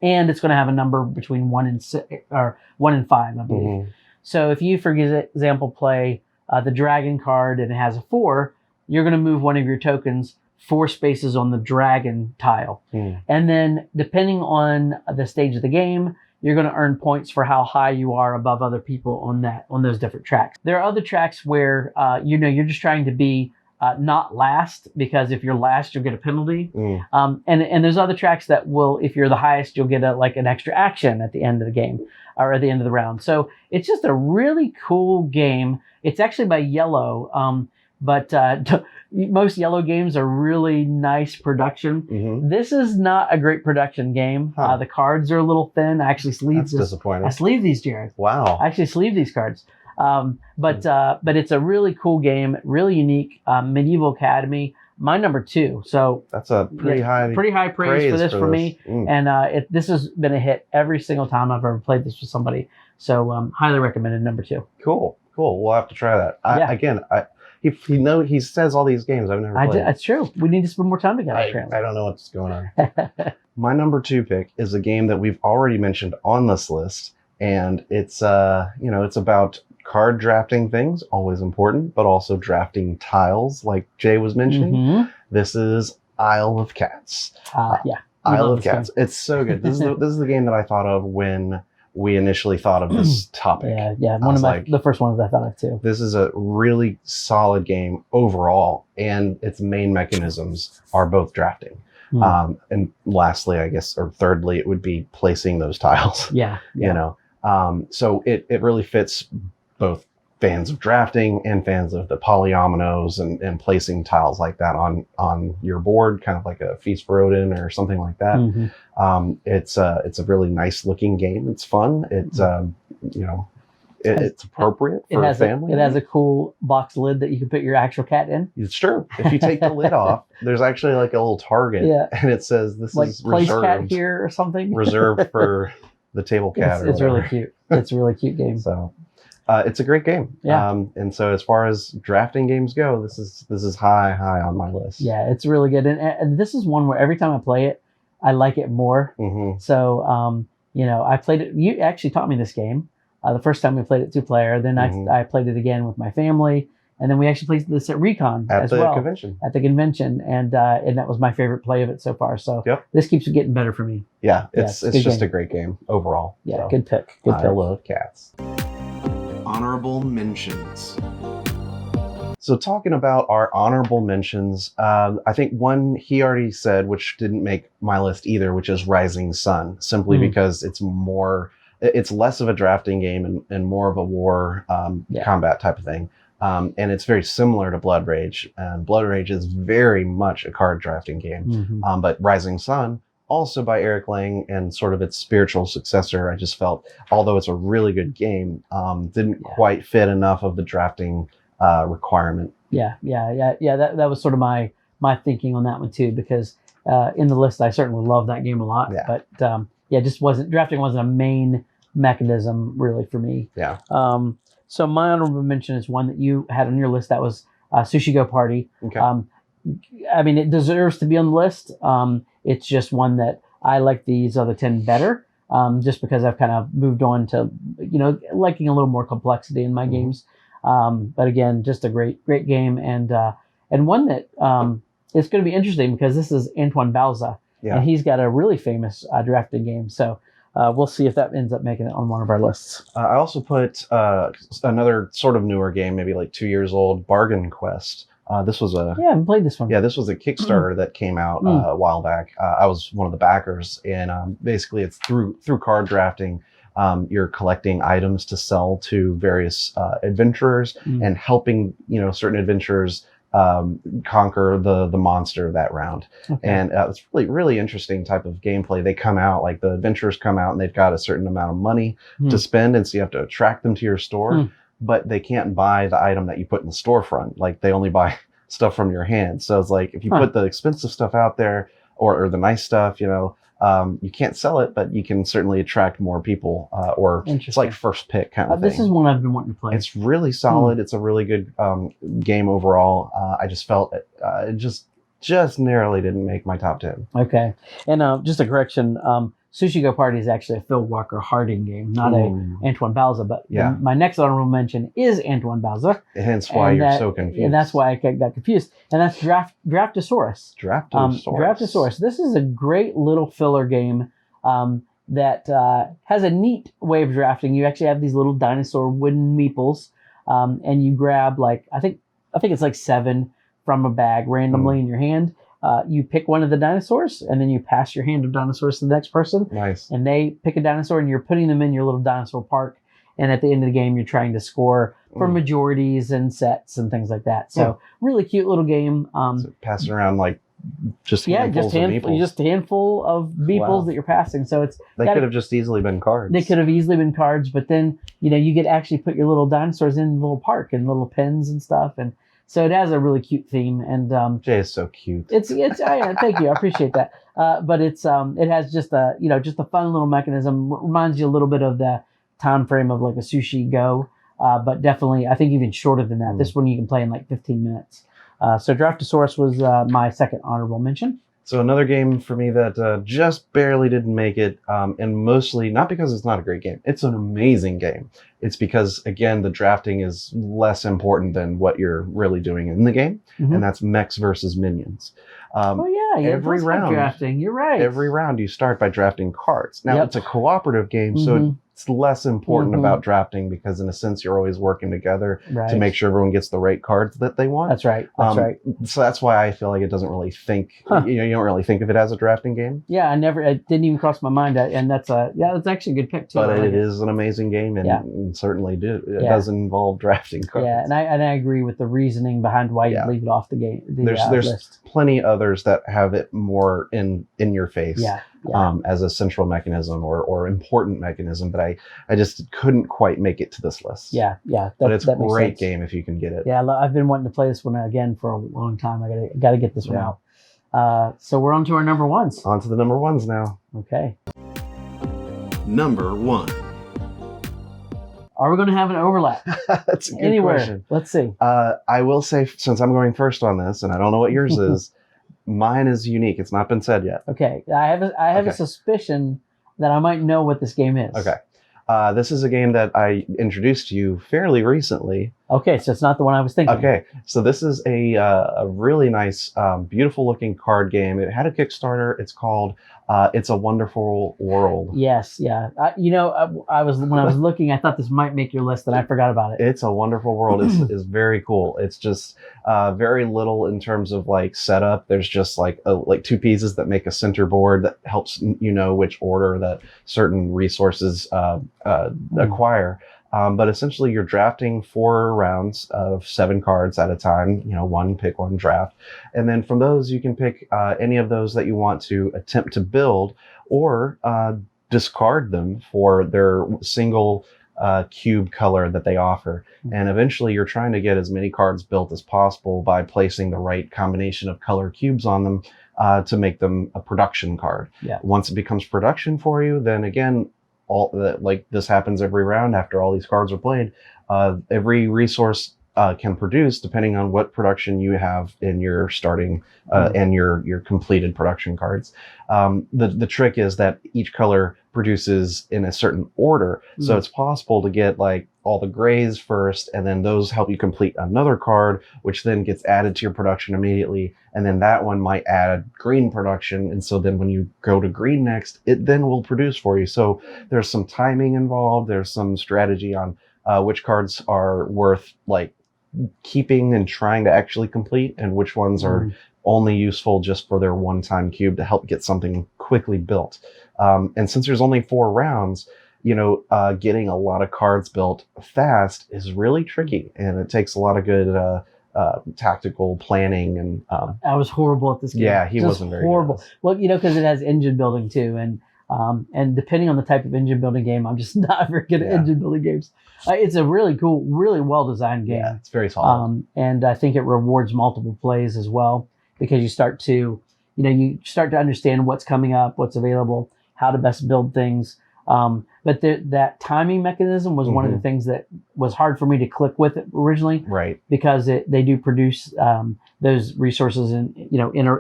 S2: and it's going to have a number between 1 and 6 or 1 and 5, I believe. So if you, for example, play the dragon card and it has a 4, you're going to move one of your tokens 4 spaces on the dragon tile. And then depending on the stage of the game, you're going to earn points for how high you are above other people on those different tracks. There are other tracks where you're just trying to be not last, because if you're last, you'll get a penalty. And there's other tracks that will, if you're the highest, you'll get an extra action at the end of the game or at the end of the round. So it's just a really cool game. It's actually by Yellow, but most Yellow games are really nice production. This is not a great production game. The cards are a little thin. I actually sleeved
S1: That's disappointing.
S2: I sleeved these, Jared.
S1: Wow.
S2: I actually sleeved these cards. But it's a really cool game, really unique. Medieval Academy, my number 2. So
S1: that's a pretty high
S2: praise for this for me. And this has been a hit every single time I've ever played this with somebody. So highly recommended, number 2.
S1: Cool. We'll have to try that. He says all these games I've never played.
S2: It's true. We need to spend more time together.
S1: I don't know what's going on. My number 2 pick is a game that we've already mentioned on this list, and it's it's about card drafting things, always important, but also drafting tiles, like Jay was mentioning. This is Isle of Cats. Isle of Cats. It's so good. This is the game that I thought of when we initially thought of this topic.
S2: Yeah. One of the first ones I thought of too.
S1: This is a really solid game overall, and its main mechanisms are both drafting. And lastly, I guess, or thirdly, it would be placing those tiles.
S2: Yeah.
S1: You know, so it really fits both fans of drafting and fans of the polyominoes and placing tiles like that on your board, kind of like a Feast for Odin or something like that. It's a really nice looking game. It's fun. It's it's appropriate for a family.
S2: It has a cool box lid that you can put your actual cat in.
S1: It's true. If you take the lid off, there's actually like a little target, and it says this
S2: like
S1: is
S2: place
S1: reserved
S2: cat here or something.
S1: Reserved for the table cat.
S2: It's really cute. It's a really cute game.
S1: So it's a great game.
S2: Yeah.
S1: And so as far as drafting games go, this is high on my list.
S2: Yeah, it's really good. And this is one where every time I play it, I like it more. So I played it. You actually taught me this game. The first time we played it 2-player, then I played it again with my family, and then we actually played this at Recon as well. At the convention, and that was my favorite play of it so far. So this keeps getting better for me.
S1: Yeah, it's just a great game overall.
S2: Yeah,
S1: so.
S2: Good pick.
S1: I love cats.
S3: Honorable mentions.
S1: So talking about our honorable mentions, I think one he already said, which didn't make my list either, which is Rising Sun, simply because it's less of a drafting game and more of a war combat type of thing. And it's very similar to Blood Rage. And Blood Rage is very much a card drafting game. But Rising Sun, also by Eric Lang and sort of its spiritual successor, I just felt, although it's a really good game, didn't quite fit enough of the drafting requirement.
S2: Yeah. That was sort of my thinking on that one too, because in the list, I certainly love that game a lot.
S1: Yeah.
S2: But drafting wasn't a main mechanism really for me.
S1: Yeah.
S2: So my honorable mention is one that you had on your list. That was Sushi Go Party.
S1: Okay.
S2: I mean, it deserves to be on the list. It's just one that I like these other 10 better, just because I've kind of moved on to, liking a little more complexity in my games. But again, just a great game, and one that it's going to be interesting because this is Antoine Balza, and he's got a really famous drafting game. So we'll see if that ends up making it on one of our lists.
S1: I also put another sort of newer game, maybe like 2 years old, Bargain Quest. This was
S2: I haven't played this one.
S1: Yeah, this was a Kickstarter that came out a while back. I was one of the backers, and basically it's through card drafting. You're collecting items to sell to various adventurers and helping certain adventurers conquer the monster that round. Okay. And it's really interesting type of gameplay. They come out, like the adventurers come out, and they've got a certain amount of money to spend, and so you have to attract them to your store. But they can't buy the item that you put in the storefront. Like they only buy stuff from your hand. So it's like if you put the expensive stuff out there or the nice stuff, you can't sell it, but you can certainly attract more people. Or it's like first pick kind of thing.
S2: This is one I've been wanting to play.
S1: It's really solid. It's a really good game overall. I just felt it just narrowly didn't make my top 10.
S2: Okay, and just a correction. Sushi Go Party is actually a Phil Walker Harding game, not a Antoine Balza. But my next honorable mention is Antoine Balza.
S1: Hence why you're so confused.
S2: And that's why I got confused. And that's Draftosaurus.
S1: Draftosaurus.
S2: This is a great little filler game that has a neat way of drafting. You actually have these little dinosaur wooden meeples, and you grab I think it's like 7 from a bag randomly in your hand. You pick one of the dinosaurs, and then you pass your hand of dinosaurs to the next person.
S1: Nice.
S2: And they pick a dinosaur, and you're putting them in your little dinosaur park. And at the end of the game, you're trying to score for majorities and sets and things like that. So really cute little game.
S1: So passing around just handfuls of meeples.
S2: Just a handful of meeples that you're passing. So
S1: they could have just easily been cards.
S2: They could have easily been cards, but then you get actually put your little dinosaurs in the little park and little pens and stuff. And so it has a really cute theme, and
S1: Jay is so cute.
S2: It's thank you, I appreciate that. But it has just a fun little mechanism. Reminds you a little bit of the time frame of like a Sushi Go, but definitely I think even shorter than that. This one you can play in like 15 minutes. So Draftosaurus was my second honorable mention.
S1: So another game for me that just barely didn't make it, and mostly not because it's not a great game. It's an amazing game. It's because, again, the drafting is less important than what you're really doing in the game, and that's Mechs versus Minions. Every round,
S2: drafting. You're right.
S1: Every round you start by drafting cards. Now, it's a cooperative game, so it it's less important
S2: Mhm.
S1: about drafting because in a sense you're always working together
S2: Right.
S1: to make sure everyone gets the right cards that they want.
S2: That's right. That's right.
S1: So that's why I feel like it doesn't really think,
S2: Huh.
S1: you don't really think of it as a drafting game.
S2: Yeah, it didn't even cross my mind. And that's that's actually a good pick too.
S1: But
S2: I like
S1: it is an amazing game, and,
S2: Yeah.
S1: and certainly it
S2: Yeah.
S1: does involve drafting cards.
S2: Yeah, and I agree with the reasoning behind why you
S1: Yeah.
S2: leave it off the game.
S1: There's
S2: List.
S1: plenty others that have it more in your face.
S2: Yeah. Yeah.
S1: As a central mechanism or important mechanism, but I just couldn't quite make it to this list.
S2: Yeah.
S1: But it's a
S2: that makes
S1: great
S2: sense.
S1: game if you can get it.
S2: Yeah, I've been wanting to play this one again for a long time. I gotta get this one out. So we're on to our number ones.
S1: On to the number ones now.
S2: Okay.
S3: Number 1.
S2: Are we going to have an overlap
S1: That's a good
S2: anywhere?
S1: question.
S2: Let's see.
S1: I will say, since I'm going first on this, and I don't know what yours is, mine is unique. It's not been said yet.
S2: Okay, I have a
S1: Okay.
S2: suspicion that I might know what this game is.
S1: Okay. This is a game that I introduced to you fairly recently.
S2: Okay, so it's not the one I was thinking.
S1: Okay, so this is a really nice, beautiful looking card game. It had a Kickstarter. It's called It's a Wonderful World.
S2: Yes, yeah. When I was looking, I thought this might make your list, and I forgot about it.
S1: It's a Wonderful World is very cool. It's just very little in terms of like setup. There's just like two pieces that make a center board that helps you know which order that certain resources acquire. But essentially, you're drafting 4 rounds of 7 cards at a time. Pick one, draft. And then from those, you can pick any of those that you want to attempt to build or discard them for their single cube color that they offer. And eventually, you're trying to get as many cards built as possible by placing the right combination of color cubes on them to make them a production card.
S2: Yeah.
S1: Once it becomes production for you, then again, like this happens every round after all these cards are played. Every resource can produce depending on what production you have in your starting and your completed production cards. The trick is that each color produces in a certain order, so it's possible to get like all the grays first, and then those help you complete another card, which then gets added to your production immediately, and then that one might add green production, and so then when you go to green next, it then will produce for you. So there's some timing involved. There's some strategy on which cards are worth like keeping and trying to actually complete, and which ones are only useful just for their one-time cube to help get something quickly built. And since there's only 4 rounds, getting a lot of cards built fast is really tricky, and it takes a lot of good tactical planning. And
S2: I was horrible at this game.
S1: yeah, he
S2: Just
S1: wasn't very
S2: horrible.
S1: good.
S2: Well, because it has engine building too, and depending on the type of engine building game, I'm just not very good at
S1: Yeah.
S2: engine building games. It's a really cool, really well designed game.
S1: Yeah, it's very solid.
S2: And I think it rewards multiple plays as well, because you start to understand what's coming up, what's available, how to best build things. But that timing mechanism was one of the things that was hard for me to click with originally,
S1: Right.
S2: because they do produce those resources in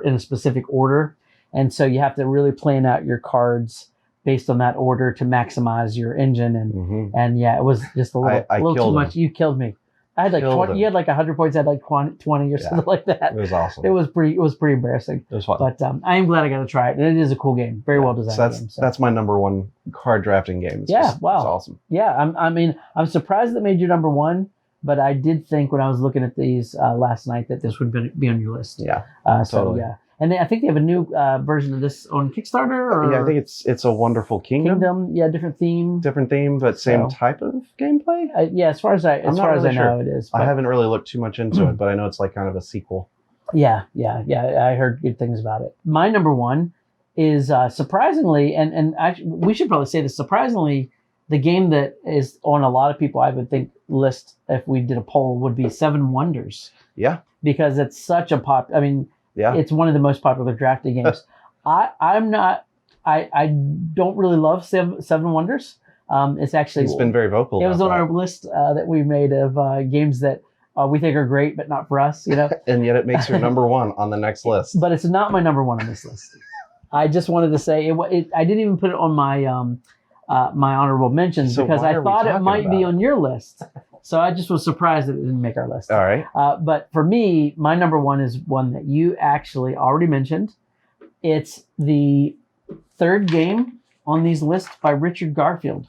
S2: a specific order, and so you have to really plan out your cards based on that order to maximize your engine. And yeah, it was just a little,
S1: I
S2: little too
S1: killed him.
S2: much. You killed me. I had like
S1: Killed
S2: 20.
S1: him.
S2: You had like 100 points. I had like 20 or something like that.
S1: It was awesome.
S2: It was pretty embarrassing.
S1: It was fun.
S2: But I am glad I got to try it. And it is a cool game. Very well designed
S1: So
S2: game.
S1: that's my number 1 card drafting game. It's
S2: Yeah,
S1: just,
S2: wow.
S1: It's awesome.
S2: Yeah, I'm surprised that made you number 1, but I did think when I was looking at these last night that this would be on your list.
S1: Yeah.
S2: So
S1: totally.
S2: yeah, and I think they have a new version of this on Kickstarter. Or
S1: Yeah, I think it's a Wonderful Kingdom.
S2: Yeah, different theme.
S1: Different theme, but same
S2: So-
S1: type of gameplay.
S2: Yeah, as far as I
S1: I'm not really
S2: know,
S1: sure.
S2: it is.
S1: I
S2: but-
S1: haven't really looked too much into it, but I know it's like kind of a sequel.
S2: Yeah. I heard good things about it. My number 1 is surprisingly, and we should probably say this, surprisingly, the game that is on a lot of people, I would think, list if we did a poll would be 7 Wonders,
S1: Yeah.
S2: because it's such a
S1: Yeah.
S2: it's one of the most popular drafting games. I don't really love Seven Wonders. It's actually
S1: He's been very vocal.
S2: it was
S1: about
S2: on
S1: that.
S2: our list that we made of games that we think are great, but not for us,
S1: And yet it makes your number 1 on the next list.
S2: But it's not my number 1 on this list. I just wanted to say I didn't even put it on my my honorable mentions,
S1: So
S2: because
S1: why
S2: I
S1: are we
S2: thought it
S1: talking
S2: might be
S1: about
S2: on your list. So I just was surprised that it didn't make our list.
S1: All right.
S2: But for me, my number 1 is one that you actually already mentioned. It's the 3rd game on these lists by Richard Garfield.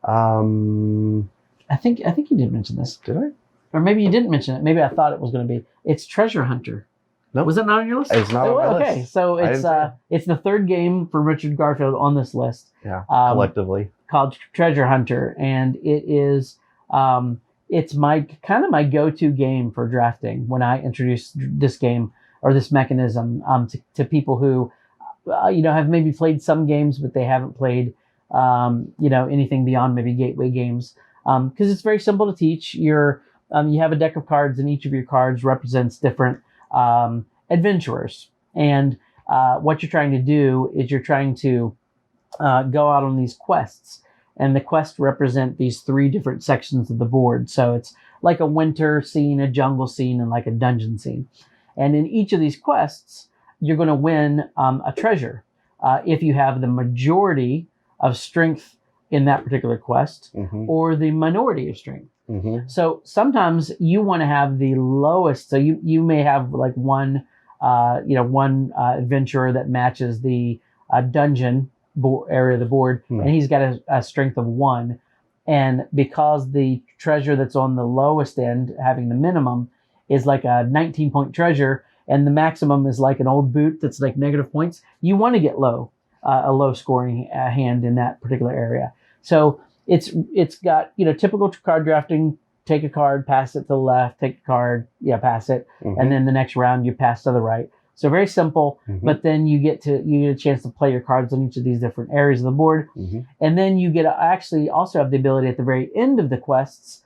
S2: I think you did mention this.
S1: Did I?
S2: Or maybe you didn't mention it. Maybe I thought it was going to be. It's Treasure Hunter.
S1: Nope.
S2: Was it not on your list?
S1: It's not on my list.
S2: Okay, so it's the third game for Richard Garfield on this list.
S1: Yeah, collectively.
S2: Called Treasure Hunter, and it is it's my go-to game for drafting when I introduce this game or this mechanism to people who have maybe played some games, but they haven't played anything beyond maybe gateway games, because it's very simple to teach. You have a deck of cards, and each of your cards represents different adventurers, and what you're trying to do is you're trying to go out on these quests, and the quests represent these three different sections of the board. So it's like a winter scene, a jungle scene, and like a dungeon scene. And in each of these quests, you're going to win a treasure if you have the majority of strength in that particular quest, or the minority of strength. So sometimes you want to have the lowest. So you may have like one adventurer that matches the dungeon area of the board, and he's got a strength of 1. And because the treasure that's on the lowest end, having the minimum, is like a 19-point treasure, and the maximum is like an old boot that's like negative points, you want to get a low scoring hand in that particular area. So it's got typical card drafting. Take a card, pass it to the left. Take a card, pass it, and then the next round you pass to the right. So very simple, but then you get a chance to play your cards on each of these different areas of the board, and then you get actually also have the ability at the very end of the quests.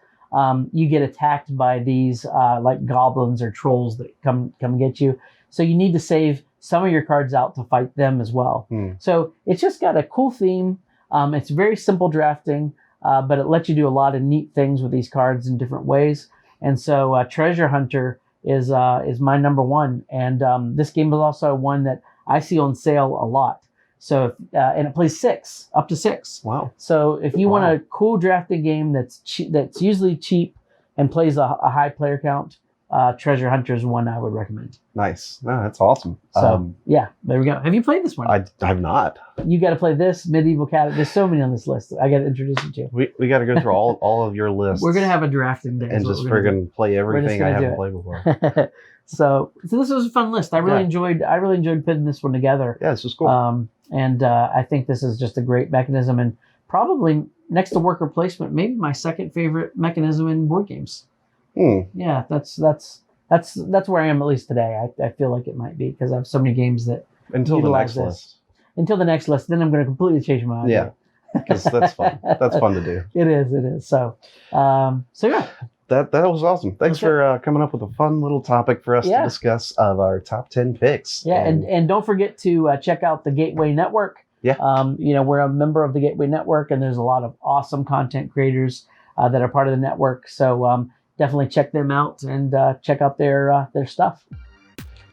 S2: You get attacked by these like goblins or trolls that come get you. So you need to save some of your cards out to fight them as well. So it's just got a cool theme. It's very simple drafting, but it lets you do a lot of neat things with these cards in different ways. And so Treasure Hunter is my number one. And this game is also one that I see on sale a lot. So and it plays up to 6.
S1: Wow.
S2: So if you want a cool drafting game that's usually cheap and plays a high player count, Treasure Hunter is one I would recommend.
S1: Nice. No, that's awesome.
S2: So yeah, there we go. Have you played this one?
S1: I have not.
S2: You got to play this, Medieval Cat. There's so many on this list. I got to introduce you to.
S1: We got to go through all of your lists.
S2: We're gonna have a drafting day
S1: and just friggin' play everything I haven't played before.
S2: So this was a fun list. I really enjoyed putting this one together.
S1: Yeah, this was cool.
S2: And I think this is just a great mechanism, and probably next to worker placement, maybe my second favorite mechanism in board games. Yeah, that's where I am at least today. I feel like it might be because I have so many games that
S1: until the next list.
S2: Until the next list, then I'm going to completely change my idea.
S1: Yeah, because that's fun. That's fun to do.
S2: It is. So yeah.
S1: That was awesome. Thanks for coming up with a fun little topic for us to discuss of our top 10 picks.
S2: Yeah, and don't forget to check out the Gateway Network. Yeah. We're a member of the Gateway Network, and there's a lot of awesome content creators that are part of the network. So definitely check them out and check out their stuff.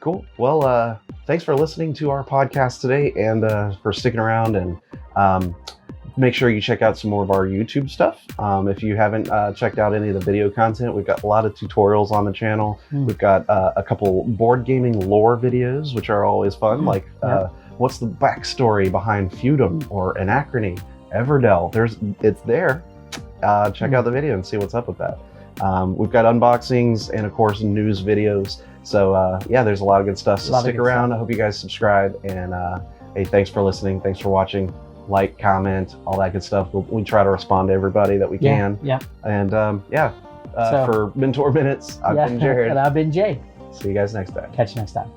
S1: Cool. Well, thanks for listening to our podcast today, and for sticking around, and make sure you check out some more of our YouTube stuff. If you haven't checked out any of the video content, we've got a lot of tutorials on the channel. We've got a couple board gaming lore videos, which are always fun, like what's the backstory behind Feudum or Anachrony, Everdell. It's there. Check out the video and see what's up with that. We've got unboxings and, of course, news videos. So, there's a lot of good stuff. So stick around. I hope you guys subscribe. And, hey, thanks for listening. Thanks for watching. Like, comment, all that good stuff. We try to respond to everybody that we can. Yeah. And, for Mentor Minutes, I've been Jared.
S2: And I've been Jay.
S1: See you guys next time.
S2: Catch you next time.